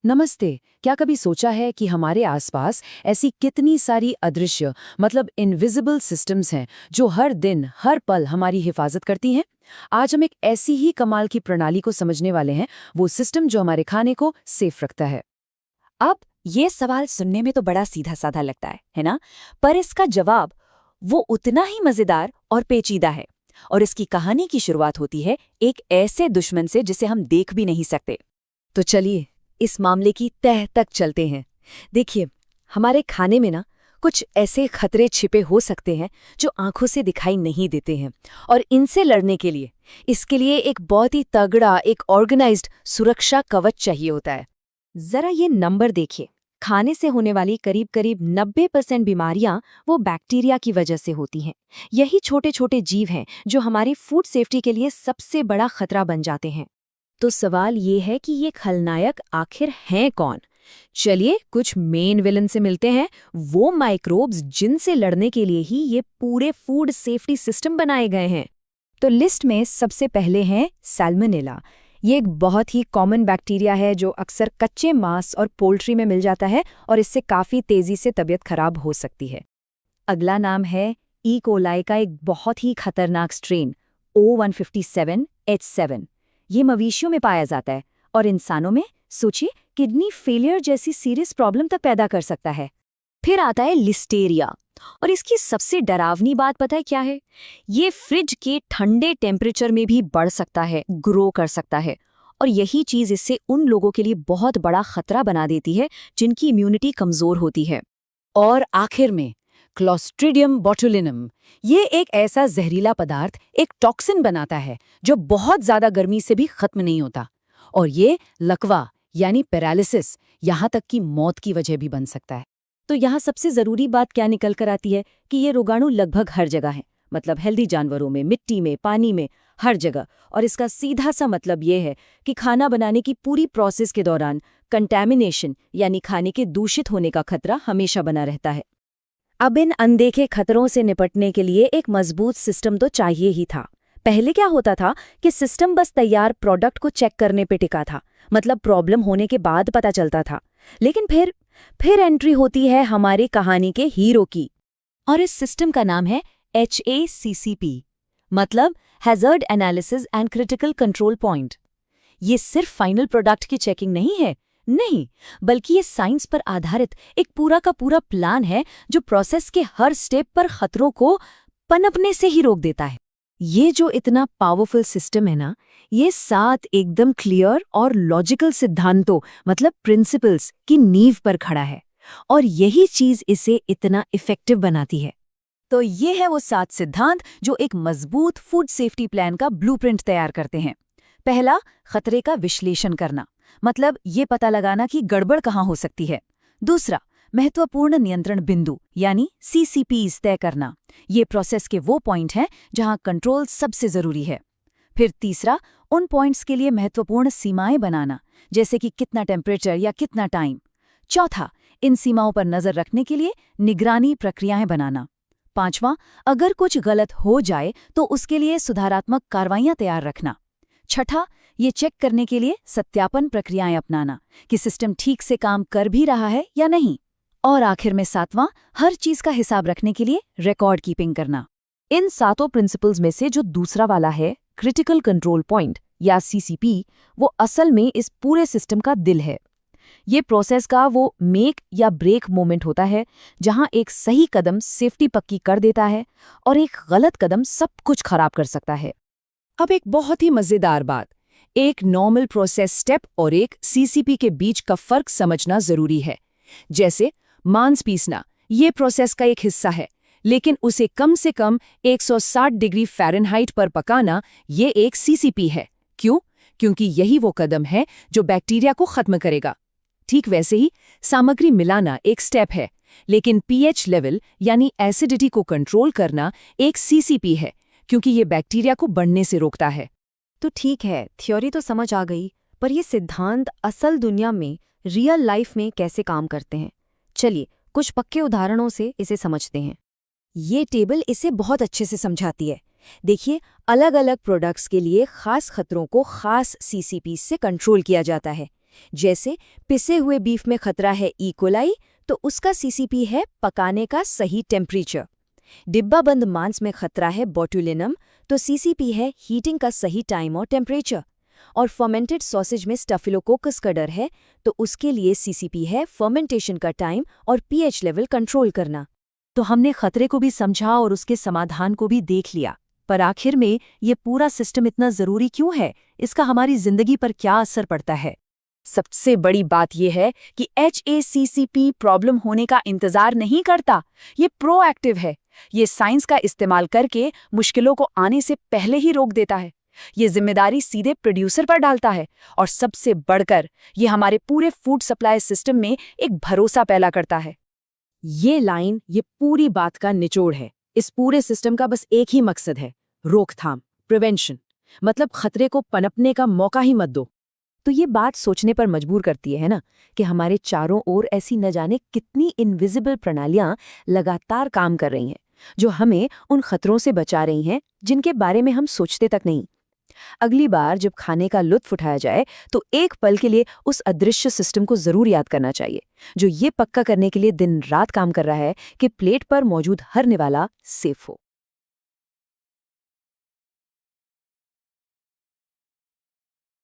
नमस्ते। क्या कभी सोचा है कि हमारे आसपास ऐसी कितनी सारी अदृश्य मतलब इनविजिबल सिस्टम्स हैं जो हर दिन हर पल हमारी हिफाजत करती हैं? आज हम एक ऐसी ही कमाल की प्रणाली को समझने वाले हैं, वो सिस्टम जो हमारे खाने को सेफ रखता है। अब ये सवाल सुनने में तो बड़ा सीधा साधा लगता है ना? पर इसका जवाब वो उतना ही मजेदार और पेचीदा है। और इसकी कहानी की शुरुआत होती है एक ऐसे दुश्मन से जिसे हम देख भी नहीं सकते। तो चलिए इस मामले की तह तक चलते हैं। देखिए, हमारे खाने में ना कुछ ऐसे खतरे छिपे हो सकते हैं जो आंखों से दिखाई नहीं देते हैं, और इनसे लड़ने के लिए इसके लिए एक बहुत ही तगड़ा, एक ऑर्गेनाइज्ड सुरक्षा कवच चाहिए होता है। जरा ये नंबर देखिए। खाने से होने वाली करीब करीब 90% बीमारियां वो बैक्टीरिया की वजह से होती हैं। यही छोटे छोटे जीव हैं जो हमारी फूड सेफ्टी के लिए सबसे बड़ा खतरा बन जाते हैं। तो सवाल ये है कि ये खलनायक आखिर हैं कौन? चलिए कुछ मेन विलन से मिलते हैं, वो माइक्रोब्स जिनसे लड़ने के लिए ही ये पूरे फूड सेफ्टी सिस्टम बनाए गए हैं। तो लिस्ट में सबसे पहले हैं सैल्मोनेला। ये एक बहुत ही कॉमन बैक्टीरिया है जो अक्सर कच्चे मांस और पोल्ट्री में मिल जाता है और इससे काफ़ी तेज़ी से तबीयत खराब हो सकती है। अगला नाम है ई कोलाई का एक बहुत ही खतरनाक स्ट्रेन O157H7। ये मवेशियों में पाया जाता है और इंसानों में सोचिए किडनी फेलियर जैसी सीरियस प्रॉब्लम तक पैदा कर सकता है। फिर आता है लिस्टेरिया, और इसकी सबसे डरावनी बात पता है क्या है? ये फ्रिज के ठंडे टेम्परेचर में भी बढ़ सकता है, ग्रो कर सकता है। और यही चीज़ इससे उन लोगों के लिए बहुत बड़ा खतरा बना देती है जिनकी इम्यूनिटी कमज़ोर होती है। और आखिर में क्लोस्ट्रिडियम बोटुलिनम, ये एक ऐसा जहरीला पदार्थ, एक टॉक्सिन बनाता है जो बहुत ज्यादा गर्मी से भी खत्म नहीं होता, और ये लकवा यानी पैरालिसिस, यहाँ तक कि मौत की वजह भी बन सकता है। तो यहाँ सबसे ज़रूरी बात क्या निकल कर आती है कि ये रोगाणु लगभग हर जगह है, मतलब हेल्दी जानवरों में, मिट्टी में, पानी में, हर जगह। और इसका सीधा सा मतलब ये है कि खाना बनाने की पूरी प्रोसेस के दौरान कंटैमिनेशन यानी खाने के दूषित होने का खतरा हमेशा बना रहता है। अब इन अनदेखे खतरों से निपटने के लिए एक मजबूत सिस्टम तो चाहिए ही था। पहले क्या होता था कि सिस्टम बस तैयार प्रोडक्ट को चेक करने पे टिका था, मतलब प्रॉब्लम होने के बाद पता चलता था। लेकिन फिर एंट्री होती है हमारी कहानी के हीरो की, और इस सिस्टम का नाम है HACCP, मतलब hazard analysis and critical control point. ये सिर्फ फाइनल प्रोडक्ट की चेकिंग नहीं है, नहीं, बल्कि ये साइंस पर आधारित एक पूरा का पूरा प्लान है जो प्रोसेस के हर स्टेप पर खतरों को पनपने से ही रोक देता है। ये जो इतना पावरफुल सिस्टम है ना, ये 7 एकदम क्लियर और लॉजिकल सिद्धांतों मतलब प्रिंसिपल्स की नींव पर खड़ा है, और यही चीज इसे इतना इफेक्टिव बनाती है। तो ये है वो 7 सिद्धांत जो एक मजबूत फूड सेफ्टी प्लान का ब्लूप्रिंट तैयार करते हैं। पहला, खतरे का विश्लेषण करना, मतलब ये पता लगाना कि गड़बड़ कहाँ हो सकती है। दूसरा, महत्वपूर्ण नियंत्रण बिंदु यानी CCPs तय करना। ये प्रोसेस के वो पॉइंट हैं जहां कंट्रोल सबसे जरूरी है। फिर तीसरा, उन पॉइंट्स के लिए महत्वपूर्ण सीमाएं बनाना, जैसे कि कितना टेम्परेचर या कितना टाइम। चौथा, इन सीमाओं पर नजर रखने के लिए निगरानी प्रक्रियाएं बनाना। पांचवां, अगर कुछ गलत हो जाए तो उसके लिए सुधारात्मक कार्रवाइयां तैयार रखना। छठा, ये चेक करने के लिए सत्यापन प्रक्रियाएं अपनाना कि सिस्टम ठीक से काम कर भी रहा है या नहीं। और आखिर में सातवां, हर चीज का हिसाब रखने के लिए रिकॉर्ड कीपिंग करना। इन 7 प्रिंसिपल्स में से जो दूसरा वाला है, क्रिटिकल कंट्रोल पॉइंट या CCP, वो असल में इस पूरे सिस्टम का दिल है। ये प्रोसेस का वो मेक या ब्रेक मोमेंट होता है जहां एक सही कदम सेफ्टी पक्की कर देता है और एक गलत कदम सब कुछ खराब कर सकता है। अब एक बहुत ही मजेदार बात, एक नॉर्मल प्रोसेस स्टेप और एक CCP के बीच का फर्क समझना जरूरी है। जैसे मांस पीसना, ये प्रोसेस का एक हिस्सा है, लेकिन उसे कम से कम 160 डिग्री फ़ारेनहाइट पर पकाना, ये एक CCP है। क्यों? क्योंकि यही वो कदम है जो बैक्टीरिया को खत्म करेगा। ठीक वैसे ही सामग्री मिलाना एक स्टेप है, लेकिन pH लेवल यानी एसिडिटी को कंट्रोल करना एक CCP है, क्योंकि ये बैक्टीरिया को बढ़ने से रोकता है। तो ठीक है, थ्योरी तो समझ आ गई, पर ये सिद्धांत असल दुनिया में, रियल लाइफ में कैसे काम करते हैं? चलिए कुछ पक्के उदाहरणों से इसे समझते हैं। ये टेबल इसे बहुत अच्छे से समझाती है। देखिए, अलग अलग प्रोडक्ट्स के लिए खास खतरों को खास CCP से कंट्रोल किया जाता है। जैसे पिसे हुए बीफ में खतरा है ई कोलाई, तो उसका सीसीपी है पकाने का सही टेम्परेचर। डिब्बाबंद मांस में खतरा है बोटुलिनम, तो सीसीपी है हीटिंग का सही टाइम और टेम्परेचर। और फर्मेंटेड सॉसेज में स्टफिलोकोकस का डर है, तो उसके लिए सीसीपी है फर्मेंटेशन का टाइम और पीएच लेवल कंट्रोल करना। तो हमने खतरे को भी समझा और उसके समाधान को भी देख लिया, पर आखिर में ये पूरा सिस्टम इतना जरूरी क्यों है? इसका हमारी जिंदगी पर क्या असर पड़ता है? सबसे बड़ी बात यह है कि HACCP प्रॉब्लम होने का इंतजार नहीं करता, ये प्रोएक्टिव है। ये साइंस का इस्तेमाल करके मुश्किलों को आने से पहले ही रोक देता है। ये जिम्मेदारी सीधे प्रोड्यूसर पर डालता है, और सबसे बढ़कर ये हमारे पूरे फूड सप्लाई सिस्टम में एक भरोसा पैदा करता है। ये लाइन ये पूरी बात का निचोड़ है। इस पूरे सिस्टम का बस एक ही मकसद है, रोकथाम, प्रिवेंशन। मतलब खतरे को पनपने का मौका ही मत दो। तो ये बात सोचने पर मजबूर करती है ना, कि हमारे चारों ओर ऐसी न जाने कितनी इनविजिबल प्रणालियां लगातार काम कर रही हैं, जो हमें उन खतरों से बचा रही हैं जिनके बारे में हम सोचते तक नहीं। अगली बार जब खाने का लुत्फ उठाया जाए, तो एक पल के लिए उस अदृश्य सिस्टम को जरूर याद करना चाहिए, जो ये पक्का करने के लिए दिन रात काम कर रहा है कि प्लेट पर मौजूद हर निवाला सेफ हो।